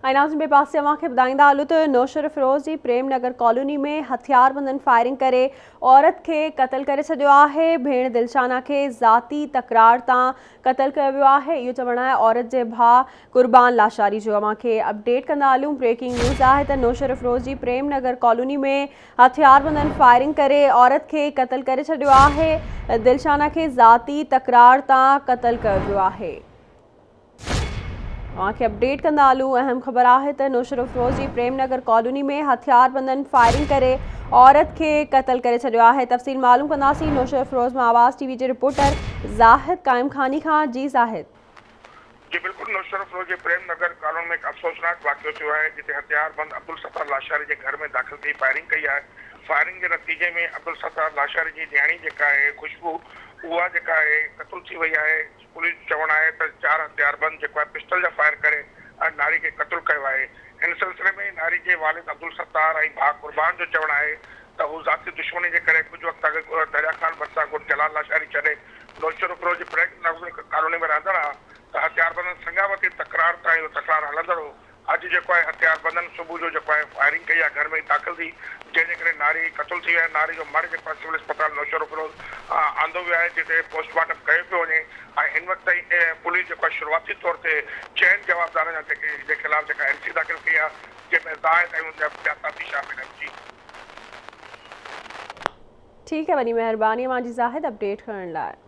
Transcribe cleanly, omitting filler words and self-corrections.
नाज़रीन बे पासे अवांखे ॿुधाईंदा हलूं त नौशर फिरोज़ जी प्रेम नगर कॉलोनी में हथियारबंदनि फायरिंग करे औरत खे क़त्ल करे छॾियो आहे। भेण दिलशाना खे ज़ाती तकरार तां क़त्ल कयो वियो आहे। इहो चवणु आहे औरत जे भाउ कुर्बान लाशारी जो। अवांखे अपडेट कंदा हलूं। ब्रेकिंग न्यूज़ आहे त नौशर फिरोज़ जी प्रेम नगर कॉलोनी में हथियारबंदनि फायरिंग करे औरत खे क़त्ल करे छॾियो आहे। दिलशाना खे ज़ाती तकरार तां क़त्ल कयो वियो आहे। अवांखे अपडेट कंदा हलूं। अहम ख़बर आहे त नौशर फिरोज़ जी प्रेम नगर कॉलोनी में हथियारबंदनि फायरिंग करे औरत के क़त्ल करे छॾियो आहे। तफ़सील मालूम कंदासीं नौशर फिरोज़ में आवाज़ टीवी के रिपोर्टर ज़ाहिद कायम खानी खां। जी ज़ाहिद। जी बिल्कुल, नौशर फिरोज़ जे प्रेम नगर कॉलोनी में एक अफ़सोसनाक वाक़ियो थियो आहे, जिते हथियारबंद अब्दुल सत्तार लाशारी के घर में दाख़िल थी फायरिंग कई है। फायरिंग के नतीजे में अब्दुल सत्तार लाशारी की न्याणी जेका है खुशबू उहा जेका है क़त्ल थी वई है। पुलिस चवणु आहे त 4 हथियारबंद जेको आहे पिस्टल जा फायर करे नारी के क़त्ल कयो आहे। इन सिलसिले में नारी के वालिद अब्दुल सत्तार ऐं भाउ कुर्बान जो चवणु आहे त हू ज़ाती दुश्मनी के करे कुछ वक्त अॻु दरिया खान भरिसां गुट जलाल लाशारी छॾे नौशर फिरोज़ जी प्रेम नगर कॉलोनी में रहंदड़ आहे त हथियारबंदनि संगावती तकरार तां इहो तकरार हलंदड़ हो। अॼु जेको आहे हथियारबंदनि सुबुह जो जेको आहे फायरिंग कई आहे, घर में दाख़िल थी, जंहिंजे करे नारी क़त्ल थी आहे। नारी जो मर्द जेको आहे सिविल अस्पताल नौशर फिरोज़ आंदो वियो आहे, जिते पोस्टमार्टम कयो पियो वञे। ऐं हिन वक़्त ताईं पुलिस जेको आहे शुरूआती तौर ते 4 जवाबदारनि जे ख़िलाफ़ जेका एनसी दाख़िल कई आहे, जंहिंमें ज़ाहिद ऐं उनजा ॿिया साथी शामिल आहिनि। जी ठीक है, वॾी महिरबानी मुंहिंजी ज़ाहिद अपडेट करण लाइ।